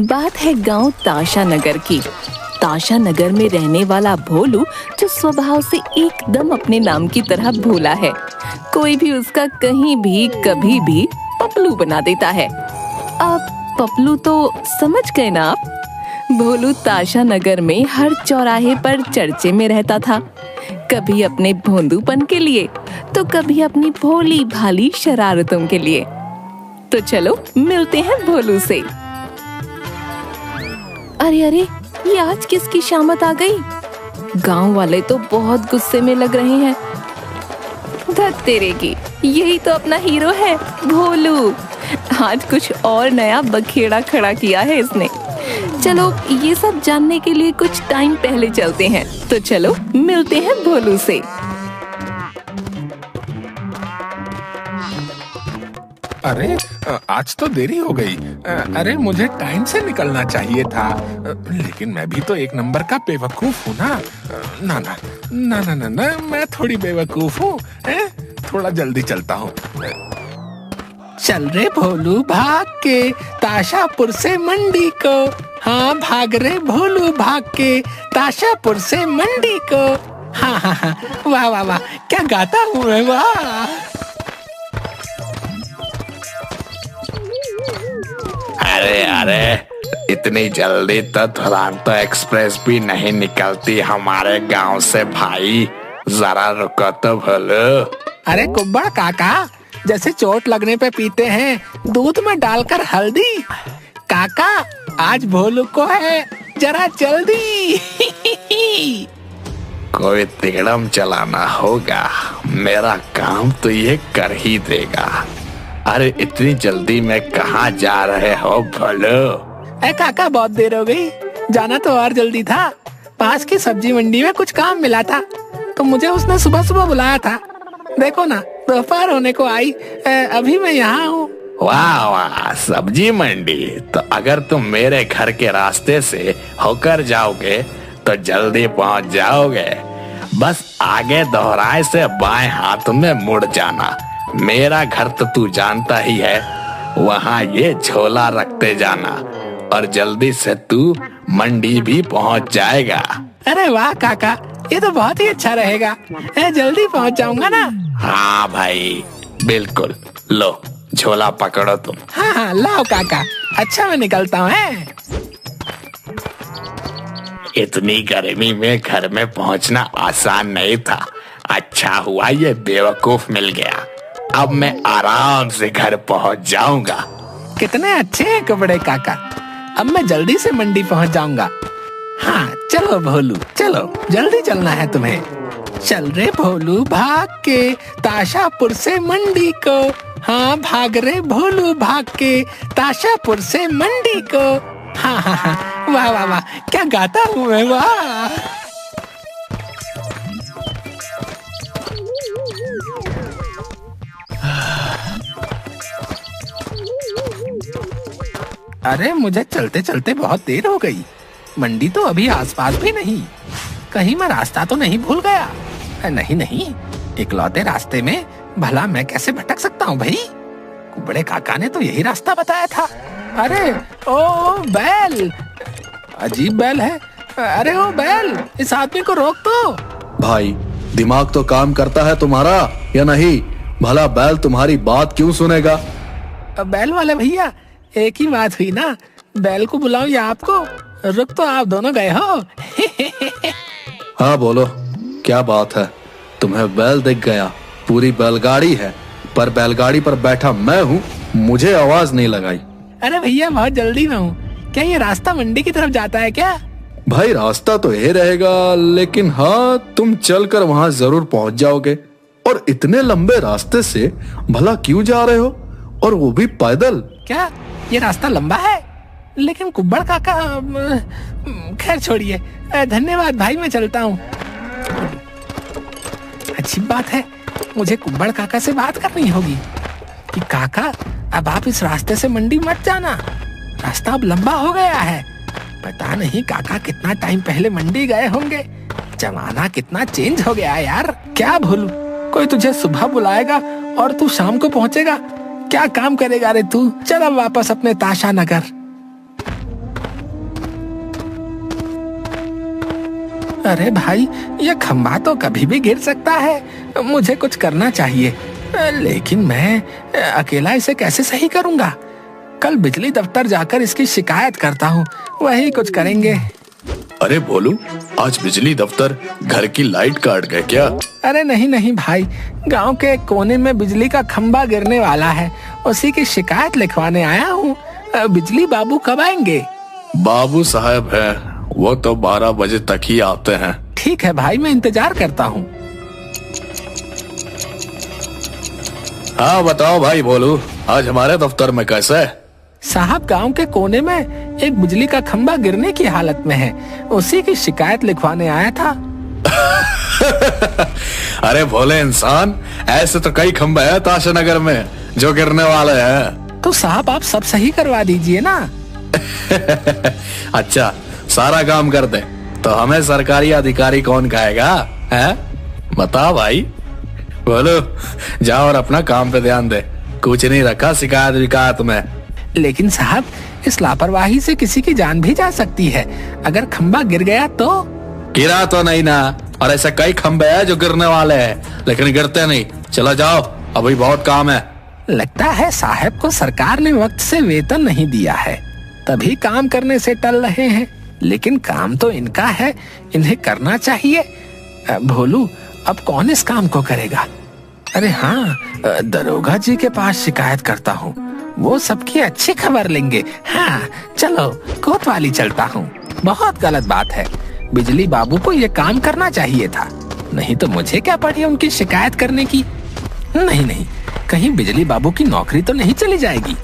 बात है गांव ताशा नगर की। ताशा नगर में रहने वाला भोलू जो स्वभाव से एकदम अपने नाम की तरह भोला है। कोई भी उसका कहीं भी कभी भी पपलू बना देता है। अब पपलू तो समझ गए ना आप। भोलू ताशा नगर में हर चौराहे पर चर्चे में रहता था, कभी अपने भोंदूपन के लिए तो कभी अपनी भोली भाली शरारतों के लिए। तो चलो मिलते हैं भोलू से। अरे अरे, ये आज किसकी शामत आ गई? गांव वाले तो बहुत गुस्से में लग रहे हैं। धत तेरे की, यही तो अपना हीरो है भोलू। आज कुछ और नया बखेड़ा खड़ा किया है इसने। चलो ये सब जानने के लिए कुछ टाइम पहले चलते हैं। तो चलो मिलते हैं भोलू से। अरे आज तो देरी हो गई। अरे मुझे टाइम से निकलना चाहिए था, लेकिन मैं भी तो एक नंबर का बेवकूफ हूँ ना। ना ना ना ना ना ना, मैं थोड़ी बेवकूफ हूँ। थोड़ा जल्दी चलता हूँ। चल रे भोलू भाग के ताशापुर से मंडी को। हाँ भाग रे भोलू भाग के ताशापुर से मंडी को। हाँ हाँ हाँ, वाह वाह वाह, क्या गाता हूँ मैं, वाह। अरे अरे, इतनी जल्दी तो दुरंतो एक्सप्रेस भी नहीं निकलती हमारे गांव से भाई। जरा रुको तो भोलू। अरे कुब्बड़ काका, जैसे चोट लगने पे पीते हैं दूध में डालकर हल्दी। काका आज भोलू को है जरा जल्दी। कोई तिगड़म चलाना होगा, मेरा काम तो ये कर ही देगा। अरे इतनी जल्दी में कहाँ जा रहे हो भोलू? काका बहुत देर हो गई, जाना तो और जल्दी था। पास की सब्जी मंडी में कुछ काम मिला था तो मुझे उसने सुबह सुबह बुलाया था। देखो ना, दोपहर होने को आई, अभी मैं यहाँ हूँ। वाह वाह, सब्जी मंडी। तो अगर तुम मेरे घर के रास्ते से होकर जाओगे तो जल्दी पहुँच जाओगे। बस आगे दोहराए से बाएं हाथ में मुड़ जाना। मेरा घर तो तू जानता ही है, वहाँ ये झोला रखते जाना और जल्दी से तू मंडी भी पहुँच जाएगा। अरे वाह काका, ये तो बहुत ही अच्छा रहेगा। जल्दी पहुँच जाऊंगा ना। हाँ भाई बिल्कुल, लो झोला पकड़ो तुम। हाँ हाँ लाओ काका, अच्छा मैं निकलता हूँ। इतनी गर्मी में घर में पहुँचना आसान नहीं था। अच्छा हुआ ये बेवकूफ मिल गया। अब मैं आराम से घर पहुँच जाऊंगा। कितने अच्छे हैं कपड़े काका। अब मैं जल्दी से मंडी पहुँच जाऊंगा। हाँ चलो भोलू, चलो जल्दी चलना है तुम्हें। चल रे भोलू भाग के ताशापुर से मंडी को। हाँ भाग रे भोलू भाग के ताशापुर से मंडी को। हाँ हाँ हाँ, वाह वाह वाह, क्या गाता हूँ मैं, वाह। अरे मुझे चलते चलते बहुत देर हो गई। मंडी तो अभी आसपास भी नहीं। कहीं मैं रास्ता तो नहीं भूल गया? नहीं नहीं, इकलौते रास्ते में भला मैं कैसे भटक सकता हूँ भाई? कुबड़े काका ने तो यही रास्ता बताया था। अरे ओ बैल, अजीब बैल है। अरे ओ बैल, इस आदमी को रोक तो। भाई दिमाग तो काम करता है तुम्हारा या नहीं? भला बैल तुम्हारी बात क्यों सुनेगा? बैल वाले भैया, एक ही बात हुई ना, बैल को बुलाऊं या आपको? रुक तो आप दोनों गए हो। हाँ बोलो, क्या बात है? तुम्हें बैल दिख गया? पूरी बैलगाड़ी है, पर बैलगाड़ी पर बैठा मैं हूँ, मुझे आवाज नहीं लगाई। अरे भैया बहुत जल्दी में हूँ। क्या ये रास्ता मंडी की तरफ जाता है क्या? भाई रास्ता तो ये रहेगा, लेकिन हाँ तुम चलकर वहाँ जरूर पहुँच जाओगे। और इतने लंबे रास्ते से भला क्यों जा रहे हो, और वो भी पैदल? क्या ये रास्ता लंबा है? लेकिन कुब्बड़ काका, खैर छोड़िए, धन्यवाद भाई, मैं चलता हूँ। अच्छी बात है, मुझे कुब्बड़ काका से बात करनी होगी कि काका अब आप इस रास्ते से मंडी मत जाना, रास्ता अब लंबा हो गया है। पता नहीं काका कितना टाइम पहले मंडी गए होंगे। जमाना कितना चेंज हो गया है यार। क्या भूलू, कोई तुझे सुबह बुलाएगा और तू शाम को पहुंचेगा। क्या काम करेगा रे तू? चल अब वापस अपने ताशा नगर। अरे भाई, ये खंभा तो कभी भी गिर सकता है, मुझे कुछ करना चाहिए। लेकिन मैं अकेला इसे कैसे सही करूंगा? कल बिजली दफ्तर जाकर इसकी शिकायत करता हूँ, वही कुछ करेंगे। अरे भोलू, आज बिजली दफ्तर घर की लाइट काट गए क्या? अरे नहीं नहीं भाई, गांव के एक कोने में बिजली का खंभा गिरने वाला है, उसी की शिकायत लिखवाने आया हूँ। बिजली बाबू कब आएंगे? बाबू साहब है, वो तो 12 बजे तक ही आते हैं। ठीक है भाई, मैं इंतजार करता हूँ। हाँ बताओ भाई भोलू, आज हमारे दफ्तर में कैसा है? साहब, गांव के कोने में एक बिजली का खंभा गिरने की हालत में है, उसी की शिकायत लिखवाने आया था। अरे भोले इंसान, ऐसे तो कई खंभे हैं ताशा नगर में जो गिरने वाले हैं। तो साहब आप सब सही करवा दीजिए ना। अच्छा, सारा काम कर दे तो हमें सरकारी अधिकारी कौन कहेगा? है बता भाई। बोलो, जाओ और अपना काम पे ध्यान दे, कुछ नहीं रखा शिकायत विकायत में। लेकिन साहब, इस लापरवाही से किसी की जान भी जा सकती है। अगर खंभा गिर गया तो? गिरा तो नहीं ना, और ऐसे कई खंभे हैं जो गिरने वाले हैं लेकिन गिरते नहीं। चलो जाओ, अभी बहुत काम है। लगता है साहब को सरकार ने वक्त से वेतन नहीं दिया है, तभी काम करने से टल रहे हैं। लेकिन काम तो इनका है, इन्हें करना चाहिए। भोलू, अब कौन इस काम को करेगा? अरे हाँ, दरोगा जी के पास शिकायत करता हूँ, वो सबकी अच्छी खबर लेंगे। हाँ चलो, कोतवाली चलता हूँ। बहुत गलत बात है, बिजली बाबू को ये काम करना चाहिए था, नहीं तो मुझे क्या पड़ी उनकी शिकायत करने की। नहीं नहीं, कहीं बिजली बाबू की नौकरी तो नहीं चली जाएगी।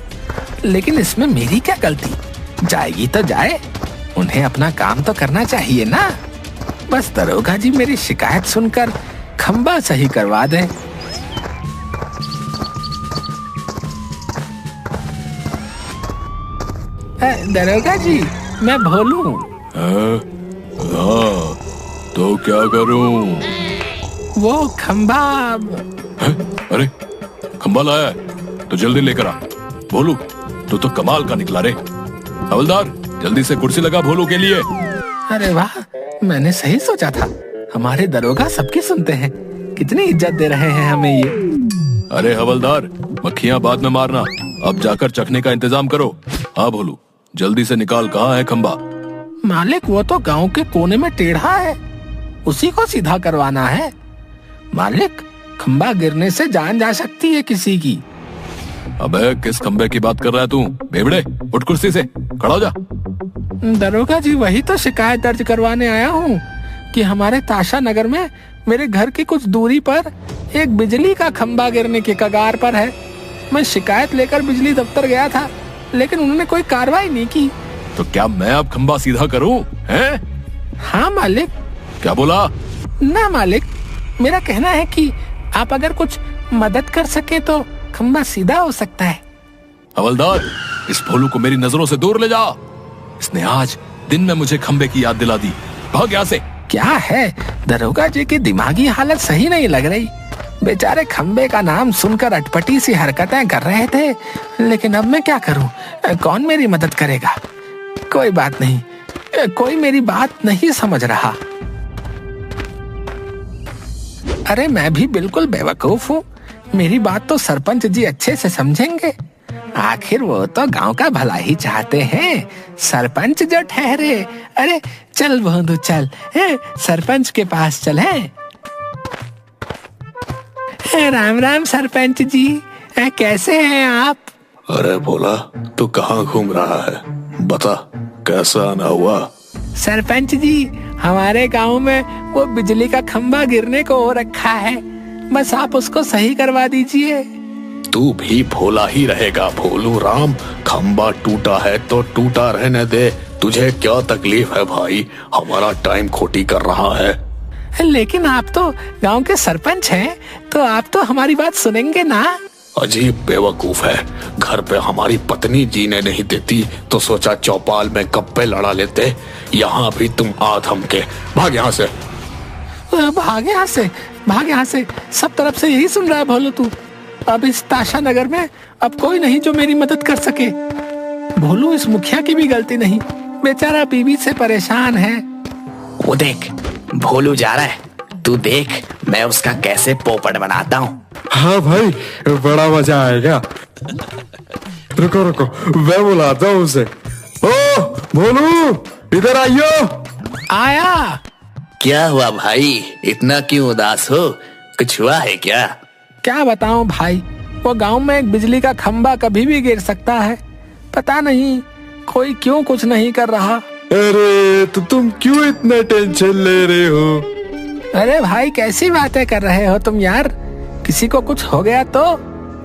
लेकिन इसमें मेरी क्या गलती? जाएगी तो जाए, उन्हें अपना काम तो करना चाहिए ना। बस दरोगा जी मेरी शिकायत सुनकर खंभा सही करवा दे। दरोगा जी, मैं भोलू। हाँ, तो क्या करूं? वो खंभा। अरे खंभा लाया है तो जल्दी लेकर आ। भोलू, तू तो कमाल का निकला रे। हवलदार, जल्दी से कुर्सी लगा भोलू के लिए। अरे वाह, मैंने सही सोचा था, हमारे दरोगा सबकी सुनते हैं, कितनी इज्जत दे रहे हैं हमें ये। अरे हवलदार, मक्खियां बाद में मारना, अब जाकर चखने का इंतजाम करो। हाँ भोलू, जल्दी से निकाल, कहाँ है खंभा? मालिक, वो तो गांव के कोने में टेढ़ा है, उसी को सीधा करवाना है। मालिक, खंभा गिरने से जान जा सकती है किसी की। अबे किस खंबे की बात कर रहा है तू? बेवड़े, उठ कुर्सी से, खड़ा हो जा। दरोगा जी, वही तो शिकायत दर्ज करवाने आया हूँ कि हमारे ताशा नगर में मेरे घर की कुछ दूरी पर एक बिजली का खंभा गिरने के कगार पर है। मैं शिकायत लेकर बिजली दफ्तर गया था, लेकिन उन्होंने कोई कार्रवाई नहीं की। तो क्या मैं अब खंभा सीधा करूं? हैं? हाँ मालिक। क्या बोला? ना मालिक, मेरा कहना है कि आप अगर कुछ मदद कर सके तो खंभा सीधा हो सकता है। हवलदार, इस भोलू को मेरी नजरों से दूर ले जा। इसने आज दिन में मुझे खंबे की याद दिला दी। भाग यहाँ से। क्या है, दरोगा जी की दिमागी हालत सही नहीं लग रही। बेचारे खंबे का नाम सुनकर अटपटी सी हरकतें कर रहे थे, लेकिन अब मैं क्या करूं? कौन मेरी मदद करेगा? कोई बात नहीं, कोई मेरी बात नहीं समझ रहा। अरे मैं भी बिल्कुल बेवकूफ हूँ, मेरी बात तो सरपंच जी अच्छे से समझेंगे। आखिर वो तो गांव का भला ही चाहते हैं, सरपंच जो ठहरे। अरे चल बंधु चल, सरपंच के पास चल। राम राम सरपंच जी, कैसे हैं आप? अरे भोला, तू कहाँ घूम रहा है? बता, कैसा आना हुआ? सरपंच जी, हमारे गांव में वो बिजली का खंभा गिरने को हो रखा है, बस आप उसको सही करवा दीजिए। तू भी भोला ही रहेगा भोलू राम। खंभा टूटा है तो टूटा रहने दे, तुझे क्या तकलीफ है भाई? हमारा टाइम खोटी कर रहा है। लेकिन आप तो गांव के सरपंच हैं, तो आप तो हमारी बात सुनेंगे ना? अजीब बेवकूफ है, घर पे हमारी पत्नी जीने नहीं देती तो सोचा चौपाल में गप्पे लड़ा लेते। यहाँ भी तुम आ थमके। भाग यहाँ से। भाग यहाँ से, भाग यहाँ से, सब तरफ से यही सुन रहा है भोलू तू। अब इस ताशा नगर में अब कोई नहीं जो मेरी मदद कर सके। भोलू, इस मुखिया की भी गलती नहीं, बेचारा बीवी से परेशान है। वो देख, भोलू जा रहा है, तू देख मैं उसका कैसे पोपट बनाता हूँ। हाँ भाई, बड़ा मजा आएगा। रुको रुको, मैं बुलाता हूँ उसे। ओ भोलू, इधर आइयो। आया। क्या हुआ भाई, इतना क्यों उदास हो? कुछ हुआ है क्या? क्या बताऊं भाई, वो गांव में एक बिजली का खंभा कभी भी गिर सकता है। पता नहीं कोई क्यों कुछ नहीं कर रहा। अरे तो तुम क्यों इतना टेंशन ले रहे हो? अरे भाई कैसी बातें कर रहे हो तुम यार, किसी को कुछ हो गया तो?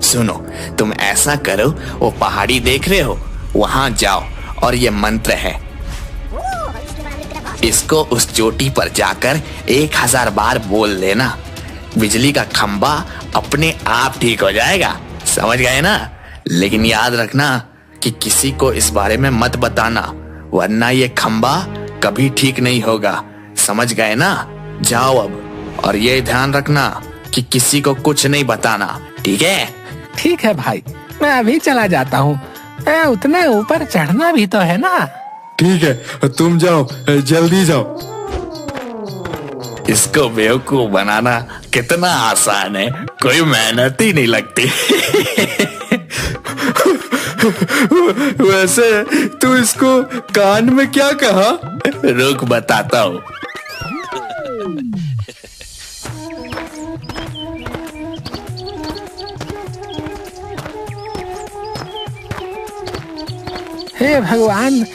सुनो, तुम ऐसा करो, वो पहाड़ी देख रहे हो, वहां जाओ और ये मंत्र है, इसको उस चोटी पर जाकर 1000 बार बोल लेना। बिजली का खंभा अपने आप ठीक हो जाएगा, समझ गए ना? लेकिन याद रखना कि किसी को इस बारे में मत बताना, वरना ये खंभा कभी ठीक नहीं होगा, समझ गए ना? जाओ अब, और ये ध्यान रखना कि किसी को कुछ नहीं बताना, ठीक है? ठीक है भाई, मैं अभी चला जाता हूँ, उतने ऊपर चढ़ना भी तो है ना। ठीक है, तुम जाओ, जल्दी जाओ। इसको बेवकूफ बनाना कितना आसान है, कोई मेहनत ही नहीं लगती। वैसे तू इसको कान में क्या कहा? रुक बताता हूँ। हे भगवान,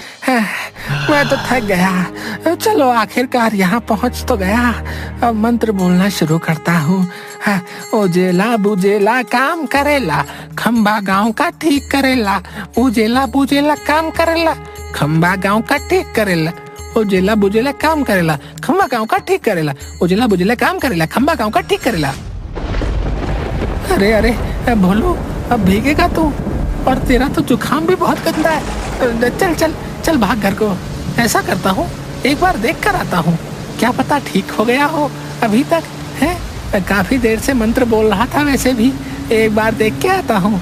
मैं तो थक गया। चलो आखिरकार यहाँ पहुँच तो गया। अब मंत्र बोलना शुरू करता हूँ। उजेला बुजेला काम करेला, खंबा गांव का ठीक करेला। उजेला बुजेला काम करेला, खंबा गांव का ठीक करेला। उजेला बुजेला काम करेला, खंबा गांव का ठीक करेला। उजेला बुजेला काम करेला, खंबा गांव का ठीक करेला। अरे अरे भोलू, अब भीगेगा तू, और तेरा तो जुकाम भी बहुत गंदा है। चल चल चल भाग घर को। ऐसा करता हूँ, एक बार देख कर आता हूँ, क्या पता ठीक हो गया हो अभी तक है। काफी देर से मंत्र बोल रहा था, वैसे भी एक बार देख के आता हूँ।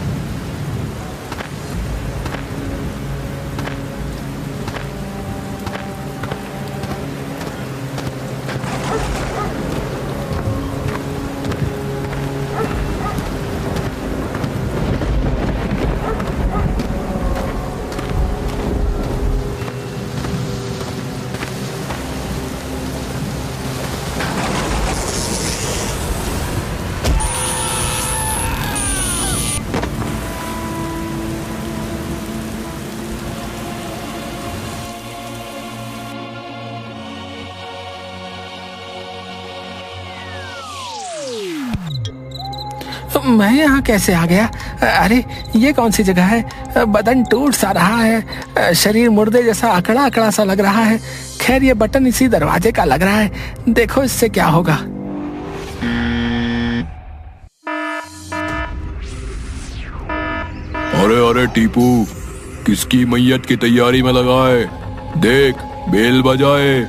मैं यहाँ कैसे आ गया? अरे ये कौन सी जगह है? बदन टूट सा रहा है, शरीर मुर्दे जैसा अकड़ा अकड़ा सा लग रहा है। खैर ये बटन इसी दरवाजे का लग रहा है, देखो इससे क्या होगा। अरे अरे टीपू, किसकी मैयत की तैयारी में लगा है? देख बेल बजाए,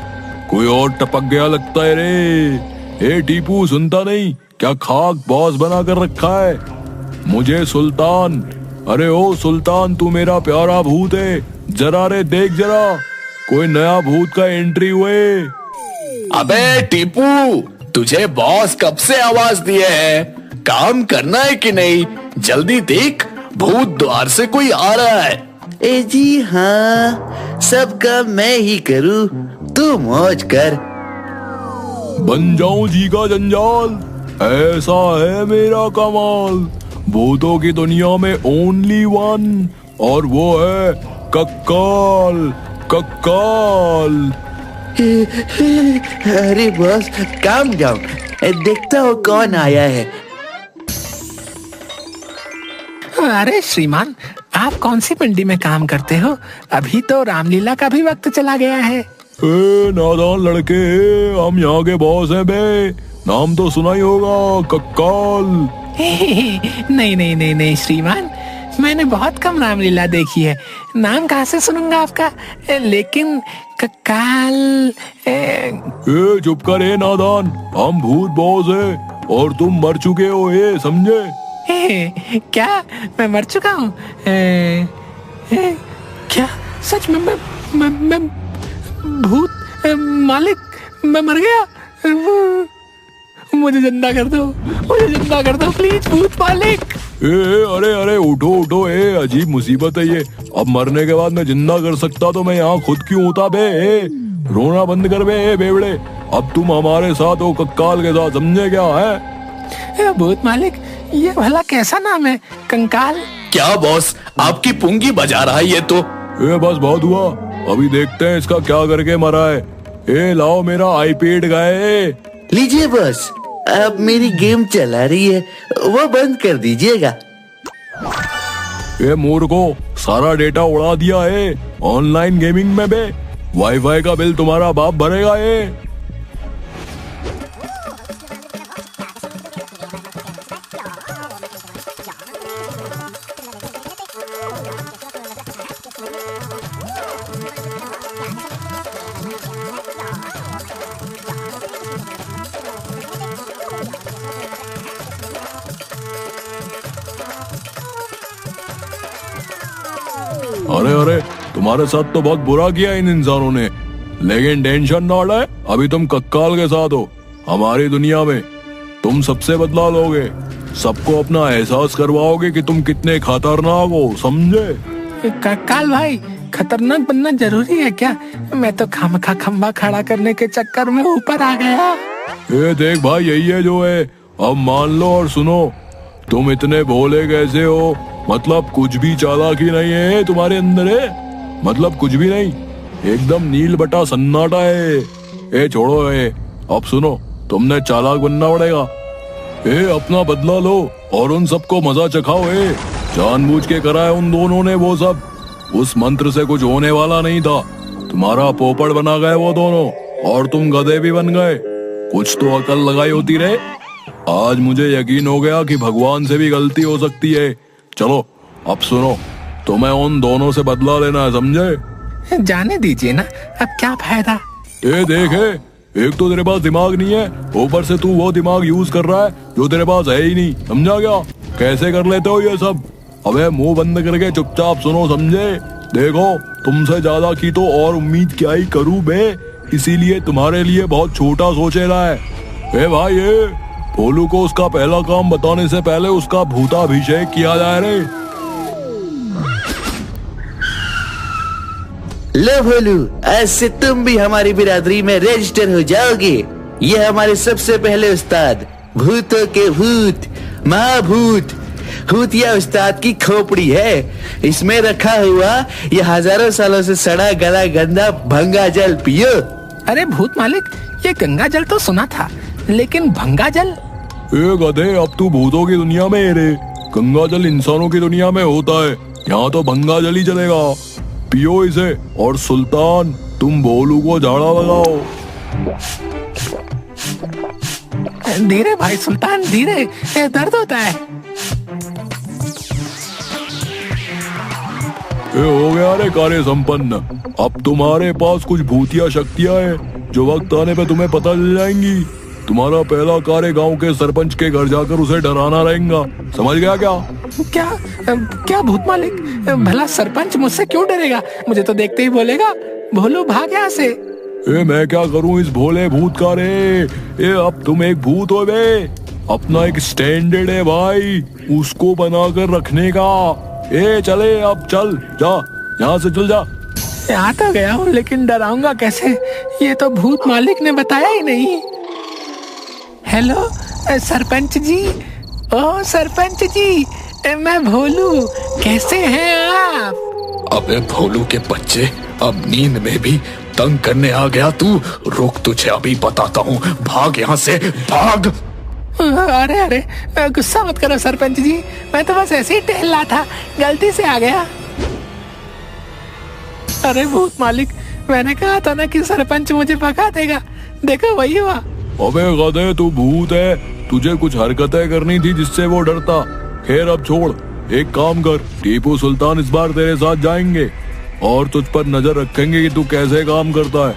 कोई और टपक गया लगता है रे। ए टीपू, सुनता नहीं क्या खाक बॉस बना कर रखा है मुझे? सुल्तान, अरे ओ सुल्तान, तू मेरा प्यारा भूत है, जरा रे देख जरा, कोई नया भूत का एंट्री हुए। अबे टीपू, तुझे बॉस कब से आवाज दिए है? काम करना है कि नहीं? जल्दी देख, भूत द्वार से कोई आ रहा है। ए जी हाँ, सब काम मैं ही करूँ, तू मौज कर। बन जाऊं जी का जंजाल, ऐसा है मेरा कमाल। भूतों की दुनिया में ओनली वन, और वो है कक्काल। कक्काल। अरे बॉस, काम डाउन, देखता हो कौन आया है। अरे श्रीमान, आप कौन सी मंडी में काम करते हो? अभी तो रामलीला का भी वक्त चला गया है। ए नादान लड़के, हम यहाँ के बॉस हैं बे, नाम तो सुना ही होगा, कक्काल। नहीं नहीं नहीं नहीं श्रीमान, मैंने बहुत कम रामलीला देखी है, नाम कहाँ से सुनूंगा आपका? लेकिन कक्काल। ए चुप कर ए नादान, हम भूत बॉस है और तुम मर चुके हो, ये समझे? क्या मैं मर चुका हूँ? क्या सच में? मैं भूत? मालिक मैं मर गया। मुझे जिंदा कर दो, मुझे जिंदा कर दो प्लीज भूत मालिक। अरे अरे उठो उठो, अजीब मुसीबत है ये। अब मरने के बाद मैं जिंदा कर सकता तो मैं यहाँ खुद क्यों होता बे? रोना बंद कर बे बेवड़े। अब तुम हमारे साथ हो कंकाल के साथ, समझे क्या है? भूत मालिक ये भला कैसा नाम है, कंकाल? क्या बॉस, आपकी पुंगी बजा रहा है ये तो। बस बहुत हुआ, अभी देखते हैं इसका क्या करके मरा है। लाओ मेरा आईपैड गाए। लीजिए बॉस, अब मेरी गेम चला रही है, वो बंद कर दीजिएगा। मूर्खो, सारा डेटा उड़ा दिया है ऑनलाइन गेमिंग में बे। वाईफाई का बिल तुम्हारा बाप भरेगा ये। अरे अरे, तुम्हारे साथ तो बहुत बुरा किया इन इंसानों ने, लेकिन टेंशन ना ले, अभी तुम कंकाल के साथ हो हमारी दुनिया में। तुम सबसे बदला लोगे, सबको अपना एहसास करवाओगे कि तुम कितने खतरनाक हो, समझे? कंकाल भाई, खतरनाक बनना जरूरी है क्या? मैं तो खामखा खंबा खड़ा करने के चक्कर में ऊपर आ गया। देख भाई, यही है जो है। अब मान लो और सुनो, तुम इतने भोले कैसे हो? मतलब कुछ भी चालाकी नहीं है तुम्हारे अंदर है, मतलब कुछ भी नहीं, एकदम नील बटा सन्नाटा है। छोड़ो अब सुनो, तुमने चालाक बनना पड़ेगा। अपना बदला लो और उन सबको मजा चखाओ। जानबूझ के कराए उन दोनों ने वो सब। उस मंत्र से कुछ होने वाला नहीं था, तुम्हारा पोपड़ बना गए वो दोनों, और तुम गधे भी बन गए। कुछ तो अकल लगाई होती रहे। आज मुझे यकीन हो गया कि भगवान से भी गलती हो सकती है। चलो अब सुनो, तुम्हें उन दोनों से बदला लेना है, समझे? जाने दीजिए ना, अब क्या फायदा? देखे, एक तो तेरे पास दिमाग नहीं है, ऊपर से तू वो दिमाग यूज कर रहा है जो तेरे पास है ही नहीं, समझा क्या? कैसे कर लेते हो ये सब? अबे मुंह बंद करके चुपचाप सुनो, समझे? देखो, तुमसे ज्यादा की तो और उम्मीद क्या ही करूं बे, इसीलिए तुम्हारे लिए बहुत छोटा सोचेला है। भाई, भोलू को उसका पहला काम बताने से पहले उसका भूताभिषेक किया जाए रे। लो भोलू, आज से तुम भी हमारी बिरादरी में रजिस्टर हो जाओगे। ये हमारे सबसे पहले उस्ताद, भूतों के भूत, महाभूत भूतिया उस्ताद की खोपड़ी है। इसमें रखा हुआ ये हजारों सालों से सड़ा गला गंदा भंगा जल पियो। अरे भूत मालिक, ये गंगा जल तो सुना था, लेकिन भंगा जल? गधे, अब तू भूतों की दुनिया में है रे, गंगा जल इंसानों की दुनिया में होता है। यहाँ तो भंगा जल ही चलेगा। पियो इसे, और सुल्तान तुम भोलू को झाड़ा लगाओ। धीरे भाई सुल्तान, धीरे, दर्द होता है। हो गया रे कार्य संपन्न। अब तुम्हारे पास कुछ भूतिया शक्तियां हैं जो वक्त आने पे तुम्हें पता चल जाएंगी। तुम्हारा पहला कार्य गांव के सरपंच के घर जाकर उसे डराना रहेगा, समझ गया क्या? क्या भूत मालिक, भला सरपंच मुझसे क्यों डरेगा? मुझे तो देखते ही बोलेगा, भोलू भाग यहाँ से। मैं क्या करूं इस भोले भूत का रे? अब तुम एक भूत हो बे, अपना एक स्टैंडर्ड है भाई, उसको बनाकर रखने का। चले, अब चल, जा यहाँ से, चल जा। आ तो गया हूँ, लेकिन डराऊंगा कैसे? ये तो भूत मालिक ने बताया ही नहीं। हेलो सरपंच जी, ओ सरपंच जी, मैं भोलू, कैसे हैं आप? अबे भोलू के बच्चे, अब नींद में भी तंग करने आ गया तू। रुक, तुझे अभी बताता हूँ, भाग यहाँ से, भाग। अरे अरे, गुस्सा मत करो सरपंच जी, मैं तो बस ऐसे ही टहल रहा था, गलती से आ गया। अरे भूत मालिक, मैंने कहा था ना कि सरपंच मुझे भगा देगा, देखो वही हुआ। अबे गधे, तू भूत है, तुझे कुछ हरकतें करनी थी जिससे वो डरता। खैर अब छोड़, एक काम कर, टीपू सुल्तान इस बार तेरे साथ जाएंगे और तुझ पर नजर रखेंगे कि तू कैसे काम करता है।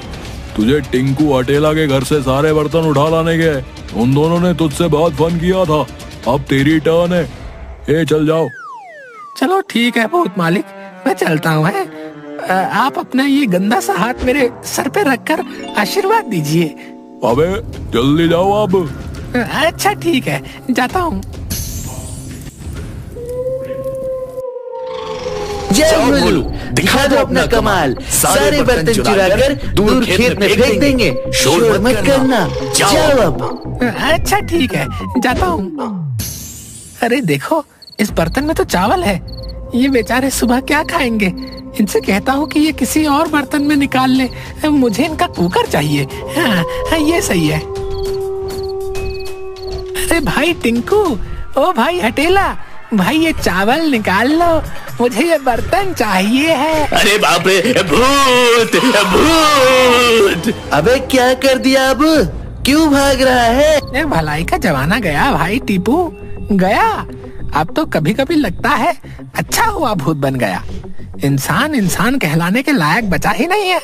तुझे टिंकू अटेला के घर से सारे बर्तन उठा लाने गए, उन दोनों ने तुझसे बहुत फन किया था। अब तेरी टर्न है, चल जाओ। चलो ठीक है भूत मालिक, मैं चलता हूँ। आप अपना ये गंदा सा हाथ मेरे सर पे रखकर आशीर्वाद दीजिए। अबे जल्दी जाओ अब। अच्छा ठीक है, जाता हूँ। जय भोलू, दिखा दो अपना कमाल। सारे बर्तन चुरा कर दूर खेत में फेंक देंगे। शोर मत करना, जाओ अब। अच्छा ठीक है, जाता हूँ। अरे देखो, इस बर्तन में तो चावल है। ये बेचारे सुबह क्या खाएंगे? इनसे कहता हूँ कि ये किसी और बर्तन में निकाल ले। मुझे इनका कुकर चाहिए। हाँ, ये सही है। अरे भाई टिंकू, ओ भाई हटेला, भाई ये चावल निकाल लो, मुझे ये बर्तन चाहिए है। अरे बाप रे, भूत भूत! अबे क्या कर दिया अब? क्यों भाग रहा है? भलाई का जमाना गया भाई टीपू, गया। अब तो कभी कभी लगता है अच्छा हुआ भूत बन गया। इंसान इंसान कहलाने के लायक बचा ही नहीं है।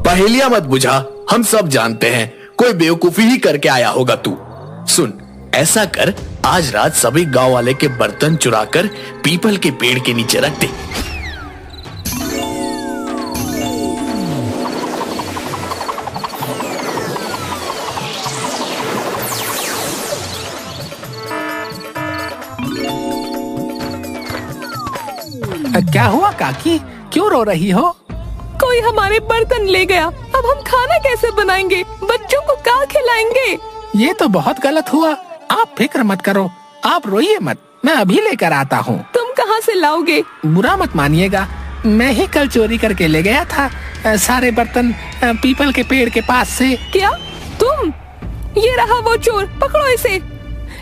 पहेलियां मत बुझा, हम सब जानते हैं कोई बेवकूफी ही करके आया होगा तू। सुन, ऐसा कर, आज रात सभी गांव वाले के बर्तन चुराकर पीपल के पेड़ के नीचे रख दे। क्या हुआ काकी, क्यों रो रही हो? कोई हमारे बर्तन ले गया, अब हम खाना कैसे बनाएंगे? बच्चों को क्या खिलाएंगे? ये तो बहुत गलत हुआ। आप फिक्र मत करो, आप रोइए मत, मैं अभी लेकर आता हूँ। तुम कहाँ से लाओगे? बुरा मत मानिएगा, मैं ही कल चोरी करके ले गया था सारे बर्तन पीपल के पेड़ के पास से। क्या तुम? ये रहा वो चोर, पकड़ो इसे।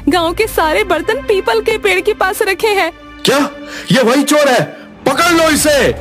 गांव के सारे बर्तन पीपल के पेड़ के पास रखे हैं। क्या ये वही चोर है? पकड़ लो इसे।